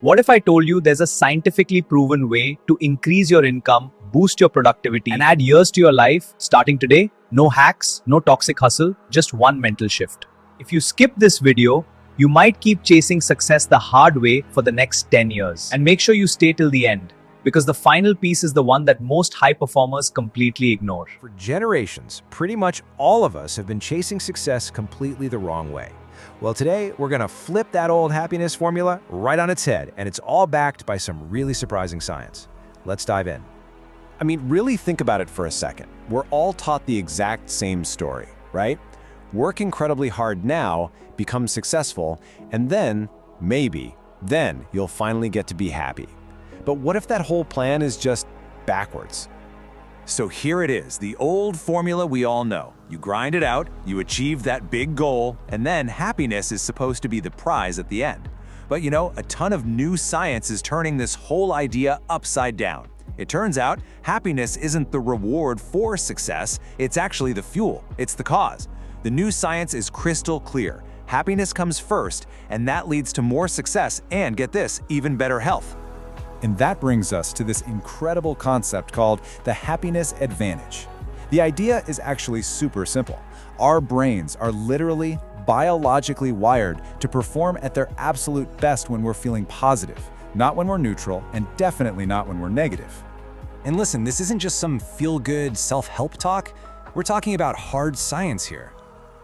What if I told you there's a scientifically proven way to increase your income, boost your productivity, and add years to your life starting today? No hacks, no toxic hustle, just one mental shift. If you skip this video, you might keep chasing success the hard way for the next 10 years. And make sure you stay till the end, because the final piece is the one that most high performers completely ignore. For generations, pretty much all of us have been chasing success completely the wrong way. Well, today we're gonna flip that old happiness formula right on its head, and it's all backed by some really surprising science. Let's dive in. I mean, really think about it for a second. We're all taught the exact same story, right? Work incredibly hard now, become successful, and then, maybe, then you'll finally get to be happy. But what if that whole plan is just backwards? So here it is, the old formula we all know. You grind it out, you achieve that big goal, and then happiness is supposed to be the prize at the end. But you know, a ton of new science is turning this whole idea upside down. It turns out, happiness isn't the reward for success, it's actually the fuel, it's the cause. The new science is crystal clear. Happiness comes first, and that leads to more success and, get this, even better health. And that brings us to this incredible concept called the happiness advantage. The idea is actually super simple. Our brains are literally biologically wired to perform at their absolute best when we're feeling positive, not when we're neutral, and definitely not when we're negative. And listen, this isn't just some feel-good self-help talk. We're talking about hard science here.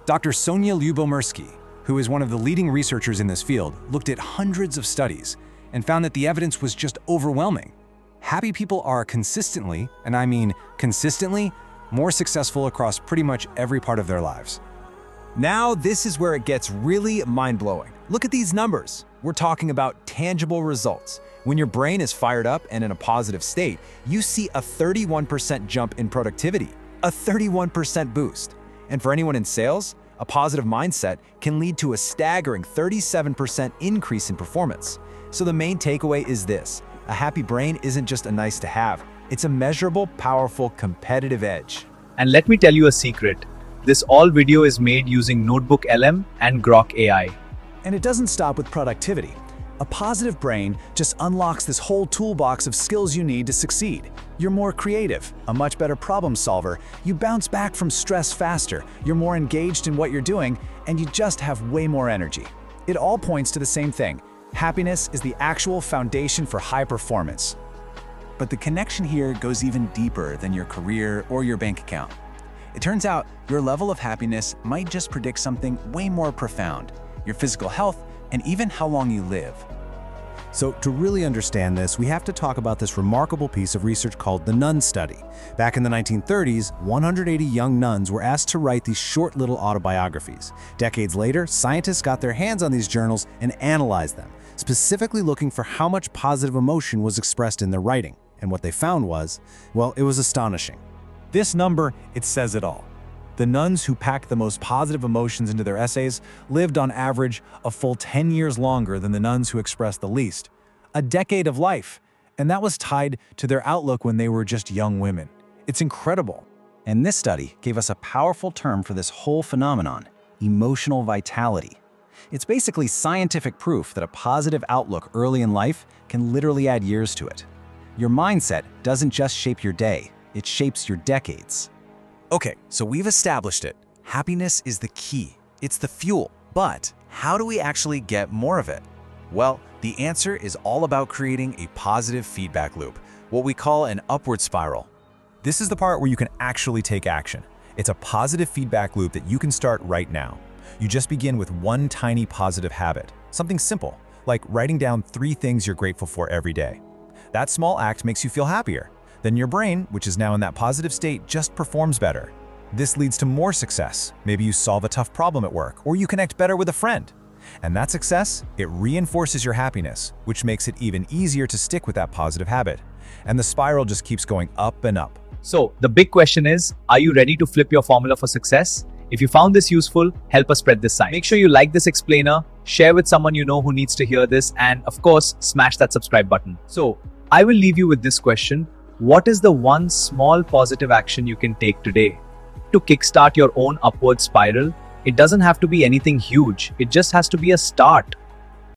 Dr. Sonia Lyubomirsky, who is one of the leading researchers in this field, looked at hundreds of studies and found that the evidence was just overwhelming. Happy people are consistently, and I mean consistently, more successful across pretty much every part of their lives. Now, this is where it gets really mind-blowing. Look at these numbers. We're talking about tangible results. When your brain is fired up and in a positive state, you see a 31% jump in productivity, a 31% boost. And for anyone in sales, a positive mindset can lead to a staggering 37% increase in performance. So the main takeaway is this: a happy brain isn't just a nice to have, it's a measurable, powerful, competitive edge. And let me tell you a secret. This all video is made using Notebook LM and Grok AI. And it doesn't stop with productivity. A positive brain just unlocks this whole toolbox of skills you need to succeed. You're more creative, a much better problem solver, you bounce back from stress faster, you're more engaged in what you're doing, and you just have way more energy. It all points to the same thing. Happiness is the actual foundation for high performance. But the connection here goes even deeper than your career or your bank account. It turns out your level of happiness might just predict something way more profound: your physical health and even how long you live. So to really understand this, we have to talk about this remarkable piece of research called the Nun Study. Back in the 1930s, 180 young nuns were asked to write these short little autobiographies. Decades later, scientists got their hands on these journals and analyzed them, specifically looking for how much positive emotion was expressed in their writing. And what they found was, well, it was astonishing. This number, it says it all. The nuns who packed the most positive emotions into their essays lived on average a full 10 years longer than the nuns who expressed the least. A decade of life, and that was tied to their outlook when they were just young women. It's incredible. And this study gave us a powerful term for this whole phenomenon: emotional vitality. It's basically scientific proof that a positive outlook early in life can literally add years to it. Your mindset doesn't just shape your day, it shapes your decades. Okay, so we've established it. Happiness is the key. It's the fuel. But how do we actually get more of it? Well, the answer is all about creating a positive feedback loop, what we call an upward spiral. This is the part where you can actually take action. It's a positive feedback loop that you can start right now. You just begin with one tiny positive habit, something simple, like writing down 3 things you're grateful for every day. That small act makes you feel happier. Then your brain, which is now in that positive state, just performs better. This leads to more success. Maybe you solve a tough problem at work, or you connect better with a friend. And that success, it reinforces your happiness, which makes it even easier to stick with that positive habit. And the spiral just keeps going up and up. So, the big question is, are you ready to flip your formula for success? If you found this useful, help us spread this science. Make sure you like this explainer, share with someone you know who needs to hear this, and of course, smash that subscribe button. So, I will leave you with this question. What is the one small positive action you can take today to kickstart your own upward spiral? It doesn't have to be anything huge. It just has to be a start.